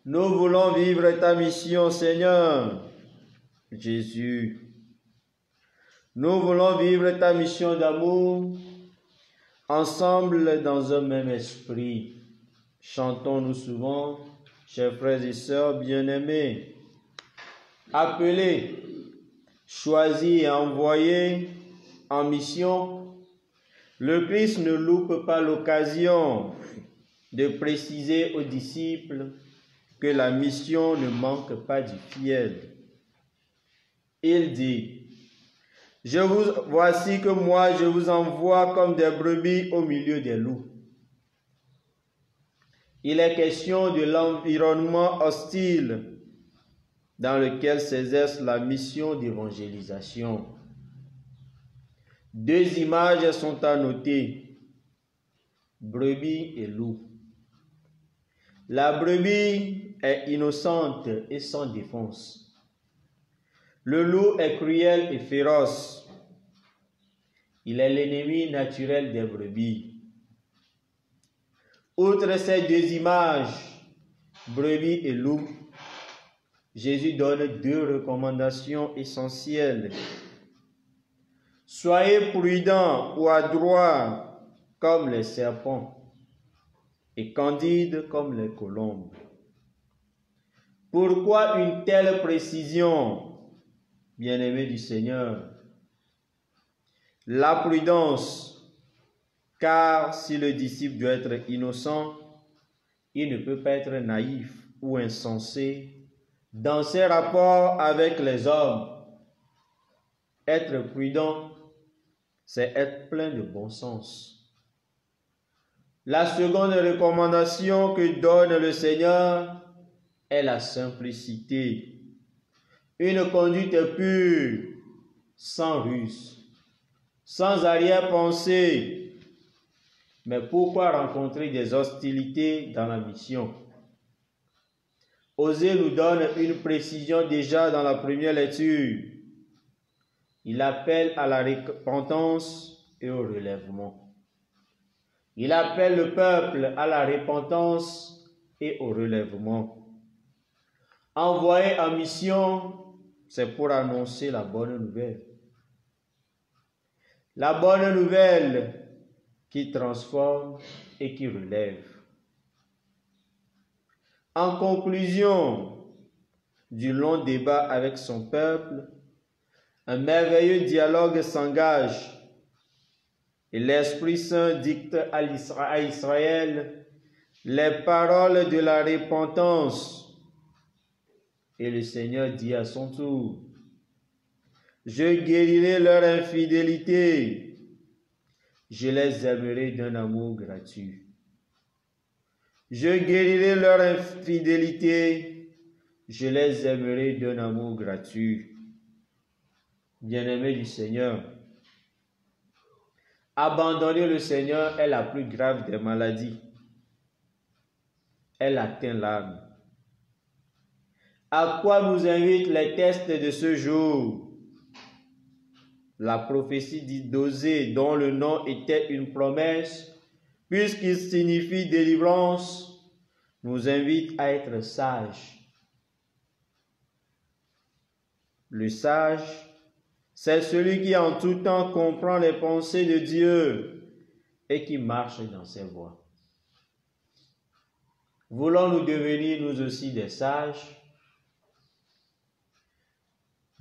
Nous voulons vivre ta mission, Seigneur Jésus. Nous voulons vivre ta mission d'amour ensemble dans un même esprit. Chantons-nous souvent, chers frères et sœurs bien-aimés, appelés, choisis et envoyés en mission. Le Christ ne loupe pas l'occasion de préciser aux disciples que la mission ne manque pas du fiel. Il dit: voici que moi je vous envoie comme des brebis au milieu des loups. Il est question de l'environnement hostile dans lequel s'exerce la mission d'évangélisation. Deux images sont à noter: brebis et loup. La brebis est innocente et sans défense. Le loup est cruel et féroce. Il est l'ennemi naturel des brebis. Outre ces deux images, brebis et loup, Jésus donne deux recommandations essentielles. Soyez prudents ou adroits comme les serpents et candides comme les colombes. Pourquoi une telle précision, bien-aimés du Seigneur? La prudence, car si le disciple doit être innocent, il ne peut pas être naïf ou insensé dans ses rapports avec les hommes. Être prudent, c'est être plein de bon sens. La seconde recommandation que donne le Seigneur est la simplicité. Une conduite pure, sans ruse, sans arrière-pensée. Mais pourquoi rencontrer des hostilités dans la mission? Osée nous donne une précision déjà dans la première lecture. Il appelle à la repentance et au relèvement. Il appelle le peuple à la repentance et au relèvement. Envoyé en mission, c'est pour annoncer la bonne nouvelle. La bonne nouvelle qui transforme et qui relève. En conclusion du long débat avec son peuple, un merveilleux dialogue s'engage et l'Esprit Saint dicte à Israël les paroles de la repentance. Et le Seigneur dit à son tour: je guérirai leur infidélité, je les aimerai d'un amour gratuit. Je guérirai leur infidélité, je les aimerai d'un amour gratuit. Bien-aimés du Seigneur, abandonner le Seigneur est la plus grave des maladies. Elle atteint l'âme. À quoi nous invitent les textes de ce jour? La prophétie d'Osée, dont le nom était une promesse, puisqu'il signifie délivrance, nous invite à être sages. Le sage, c'est celui qui en tout temps comprend les pensées de Dieu et qui marche dans ses voies. Voulons-nous devenir nous aussi des sages?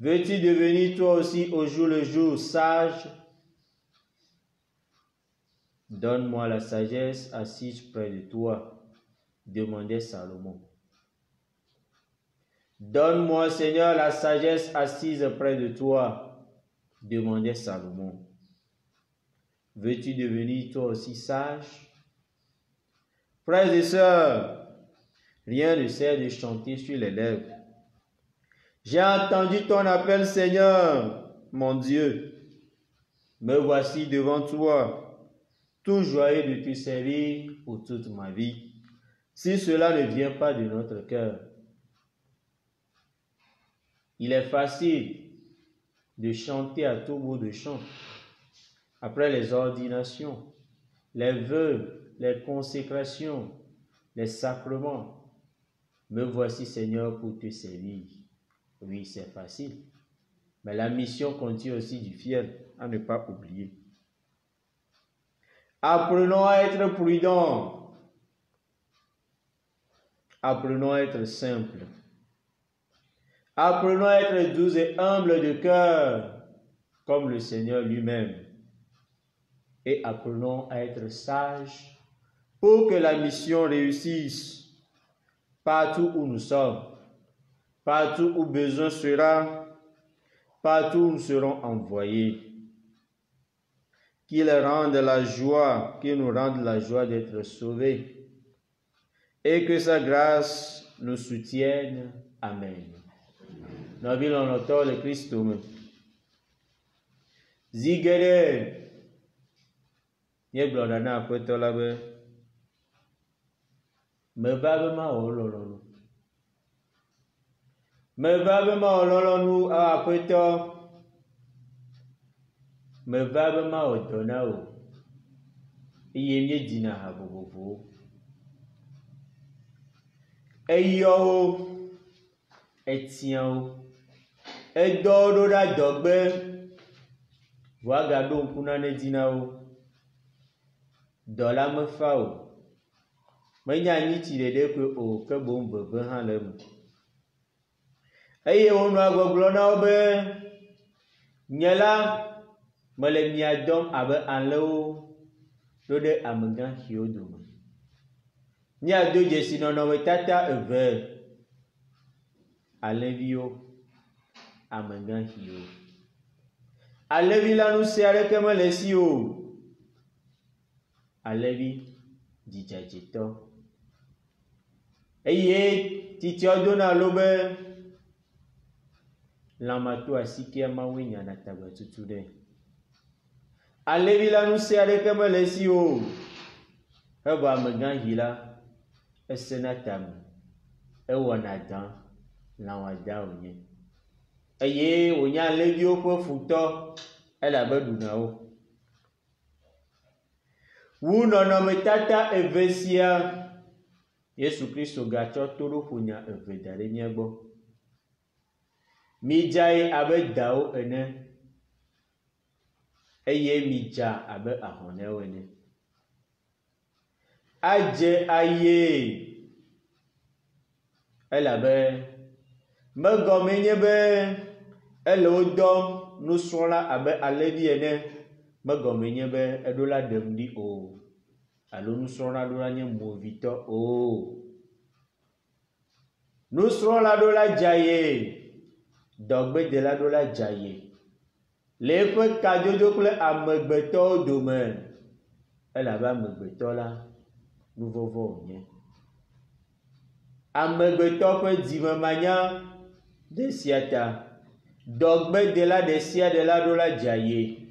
Veux-tu devenir toi aussi au jour le jour sage? Donne-moi la sagesse assise près de toi, demandait Salomon. Donne-moi, Seigneur, la sagesse assise près de toi, demandait Salomon. Veux-tu devenir toi aussi sage? Frères et sœurs, rien ne sert de chanter sur les lèvres. J'ai entendu ton appel, Seigneur, mon Dieu. Me voici devant toi, tout joyeux de te servir pour toute ma vie, si cela ne vient pas de notre cœur. Il est facile de chanter à tout bout de champ, après les ordinations, les vœux, les consécrations, les sacrements. Me voici, Seigneur, pour te servir. Oui, c'est facile. Mais la mission contient aussi du fiel, à ne pas oublier. Apprenons à être prudents. Apprenons à être simples. Apprenons à être doux et humbles de cœur, comme le Seigneur lui-même. Et apprenons à être sages pour que la mission réussisse partout où nous sommes, partout où besoin sera, partout où nous serons envoyés. Qu'il nous rende la joie d'être sauvés et que sa grâce nous soutienne. Amen. Nous vivons notre le Christ. Zigere, ye blodana akwetɔ la be, meva be ma wɔ lɔlɔnu. Meva be ma wɔ lɔlɔnu akwetɔ. Meva be ma wɔ dɔ na o. Eye míedina ha vovovowo. Eyɔ wo, etia wo, edɔ wo ɖo ɖa dɔgbe, vɔa gaɖo ŋku nane dzi na wo. Dɔ la mefa o. Menye anyitsi ɖeɖe koe o, ke boŋ veve hã le eme. Eye wonɔa gbɔgblɔ na wo be, nye la, mele mia dɔm abe alẽwo ɖo ɖe amegãxiwo dome. Míado dzesi nɔnɔmetata eve, alẽviwo, amegãxiwo. Alẽvi la ŋusẽ aɖeke mele esi o. Alẽvi dzidzadzetɔ. Eye titiawo dona lo be, lãmato asikea Mawoe nyana tagbatutu ɖe. Alẽvi la ŋusẽ aɖeke mele esi o. Evɔ amegãxi la, esena tame, ewɔna dã, lãwɔada wònye. Eye wònye alẽviwo ƒe futɔ, elabe ɖuna wo. Wu nɔnɔmetata eve sia, Yesu Kristo gatsɔ toɖoƒonya eve da ɖe mía gbɔ. Midzae abe dawo ene, eye midza abe ahɔnɛwo ene. Adze aye, elabe megɔme nye be ele wo dɔm nusrɔ̃la abe alẽvi ene, megɔme nye be eɖo la ɖem ɖi o, alo nusrɔ̃la ɖo la nye movitɔ o. Nusrɔ̃la ɖo la dzaye, dɔgbedela ɖo la dzaye, le eƒe kadodo kple amegbetɔwo dome, elabe amegbetɔ la nuvɔvɔ wònye. Amegbetɔ ƒe dzimemanya ɖe sia ta, dɔgbedela ɖe sia ɖe la ɖo la dzaye.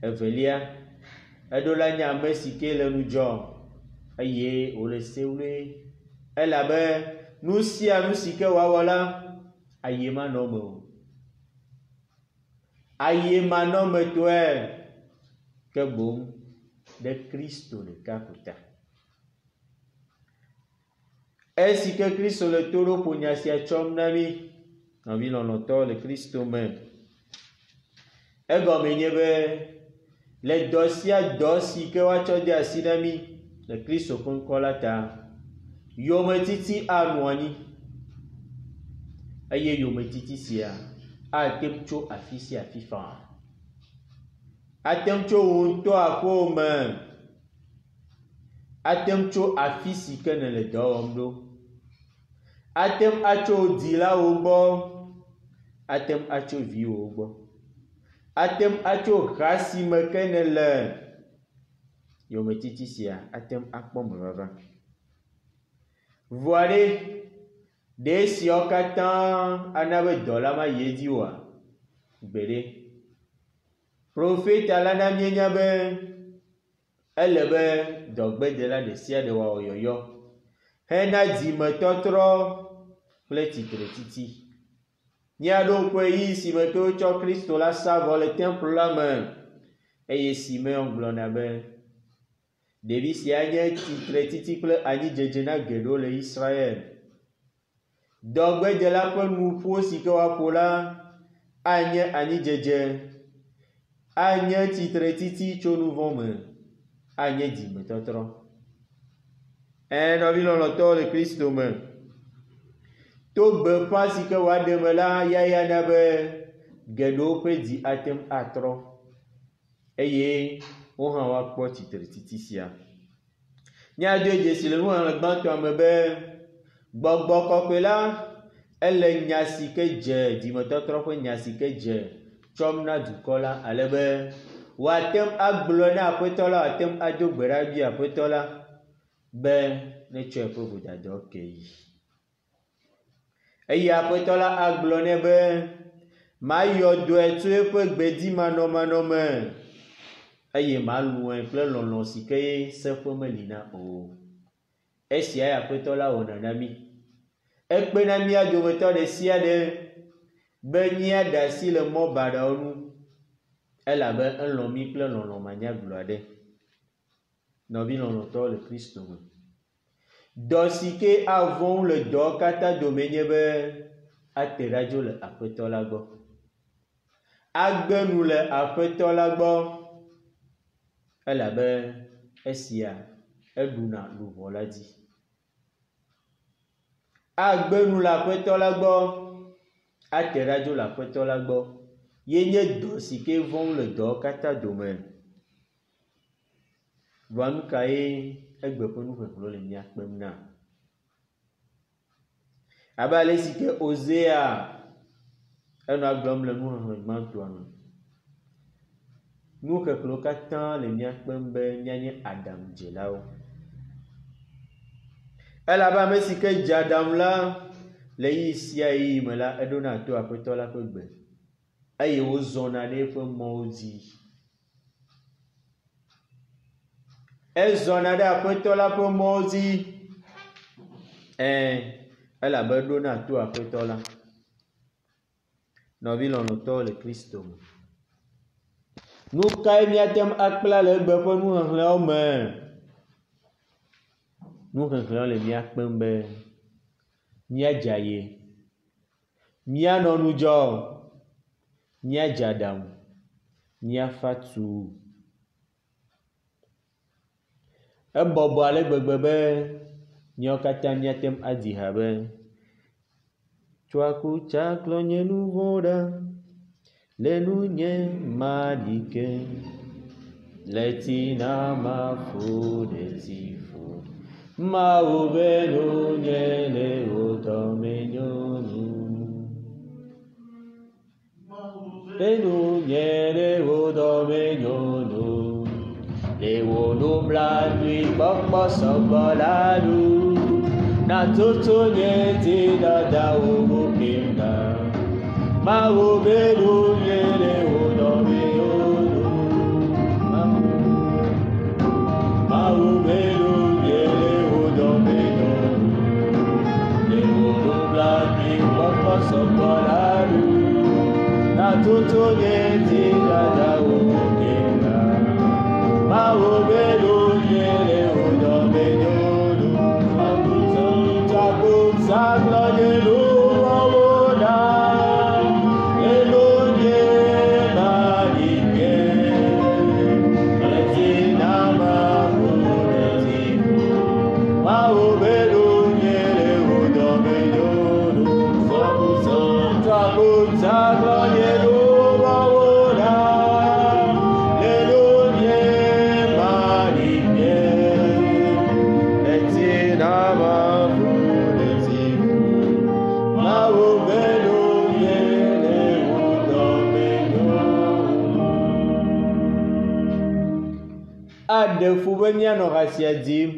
Evelia, eɖo la nye ame si ke le nu dzɔm, eye wòle sewle, elabe nu sia nu si ke wòawɔ la, aye manɔ me o. Aye manɔ me tɔe, ke boŋ ɖe Kristo ɖeka ko ta. Esi ke Kristo le toɖoƒonya sia tsɔm na mí, nɔvi lɔlɔ̃tɔwo le Kristo me, egɔme nye be, le dɔ sia dɔ si ke woatsɔ de asi na mí le Kristo ƒe ŋkɔ la ta, yometiti anɔ anyi. Eye yometiti sia ate ŋu tso afi sia afi faa. Ate ŋu tso wò ŋutɔ aƒewo me. Ate ŋu tso afi si ke nele dɔ wɔm ɖo. Ate ŋu atso dzilawo gbɔ. Ate ŋu atso viwo gbɔ. Ate ŋu atso ha si me ke nele. Yometiti sia ate ŋu akpɔ mevava. Vɔa ɖe esiawo katã ana be dɔ la ma yi edzi oa? Gbeɖe. Profeta la na míenya be ele be dɔgbedela ɖe sia ɖe wòawɔ yɔyɔ hena dzimetɔtrɔ kple tsitretiti. Míaɖo ƒe ɣi si me ke wotsɔ Kristo la sa vɔ le temple la me, eye Simeon gblɔna be Ɖevi sia nye titretiti kple anyidzedze na geɖewo le Israel. Dɔgbedzela ƒe nuƒo si ke woaƒo la anye anyidzedze, anye titretiti tso nu vɔ̃ me, anye dzimetɔtrɔ. Nɔvi lɔlɔ̃tɔwo le Kristo me. To gbeƒã si ke woaɖe me la yayana be geɖewo ƒe dzi atem atrɔ eye wo hã woakpɔ titretiti sia. Míado dzesi le nuxlẽxlẽ gbãtɔa me be Gbɔgbɔ Kɔkɔe la ele nya si ke dze dzimetɔtrɔ ƒe nya si ke dze tsɔm na dukɔ la ale be woatem agblɔ na Aƒetɔ la, woatem ado gbe ɖa bi Aƒetɔ la be netsɔ eƒe vodadawo ke yi. Eye Aƒetɔ la agblɔ nɛ be mayɔ dɔe tso eƒe gbedimanɔmanɔ me eye malũe kple lɔlɔ̃ si ke seƒe meli na o. Esia ya Aƒetɔ la wɔna na mí. Ekpe na mía dometɔ ɖe sia ɖe be míaɖe asi le mɔ baɖawo nu elabe elɔ̃ mí kple lɔlɔ̃ manyagblɔ aɖe. Nɔvi lɔlɔ̃tɔwo le Kristo me. Dɔ si ke avɔ̃ le dɔwo katã dome nye be ate ɖa dzo le Aƒetɔ la gbɔ. Agbe nu le Aƒetɔ la gbɔ elabe esia eɖuna luʋɔ la dzi. Agbe nu le Aƒetɔ la gbɔ, ate ɖa dzo le Aƒetɔ la gbɔ. Ye nye dɔ si ke vɔ̃ le dɔwo katã dome. Vɔa nu ka ye egbe ƒe nuxexlẽwo le mía kpem na? Abe ale si ke Osea enɔ agblɔm le nuxexlẽ gbãtɔa me. Nuxexlẽwo katã le mía kpem be míanye aɖaŋudzelawo. Elabe ame si ke dze aɖaŋu la le ɣeyiɣi sia ɣeyiɣi me la eɖona to Aƒetɔ la ƒe gbe eye wozɔna ɖe eƒe mɔwo dzi. Ezɔna ɖe Aƒetɔ la ƒe mɔwo dzi elabe eɖona to Aƒetɔ la. Nɔvi lɔlɔ̃tɔwo le Kristo me. Nu kae míatem akpla le egbe ƒe nuxexlẽwo me? Nuxexlẽwo le mía kpem be míadze aye, míanɔ nu dzɔ, míadze aɖaŋu, míafa tu. Ebɔbɔ ale gbegbe be míawo katã míatem adi ha be tsɔ akutsaklɔ nye nu vɔ̃ ɖa le nunye maɖike le tina mafo ɖe ti fo. Mawu be nunye le wo dɔmenyonu. Be nunye le wo dɔmenyonu. Le wo nublanui kpɔkpɔ sɔgbɔ la ɖu. Na toto nye ti dadawo bokenda. Mawu be nunye le wo dɔmenyonu. Mawu be nunye le wo dɔmenyonu. Le wo nublanui kpɔkpɔ sɔgbɔ la ɖu. Na toto nye ti dadawo bokenda. Mawu be nunye le wo dɔmenyonu. Agblɔ nye nuwɔwo ɖa le nunye maɖike le tina mafo ɖe ti fo. Mawu be nunye le wo dɔmenyonu. Agblɔ nye nuwɔwo ɖa le nunye maɖike le tina mafo. Aɖe fu be míanɔ ha sia dim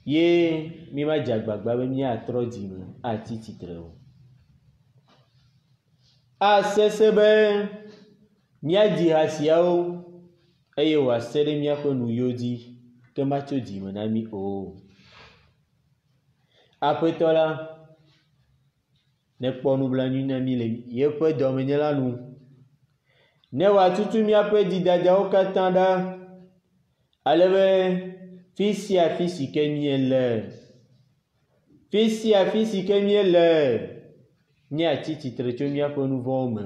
ye mí madze agbagba be míatrɔ dzime atsi tsitre o. Asese be míadzi ha siawo eye wòase ɖe míaƒe nuyiwo dzi ke matso dzime na mí o. Aƒetɔ la nekpɔ nublanui na mí le yeƒe dɔmenye la nu, ne wòatutu míaƒe dzidadawo katã ɖa alebe fi si ke miele. Fi si ke miele. Miati titre tso miaƒe nu vɔwo me.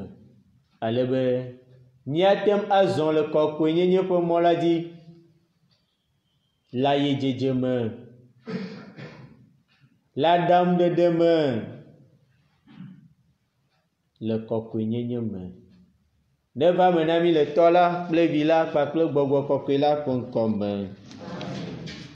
Alebe miatem azɔ le kɔkɔenyenye ƒe mɔ la dzi. La ye dzedze me. La ɖaŋuɖeɖe me. Le kɔkɔenyenye me. Neva me na mi le tɔ la kple vi la kpakple gbɔgbɔ kɔkɔe la ƒe ŋkɔ me.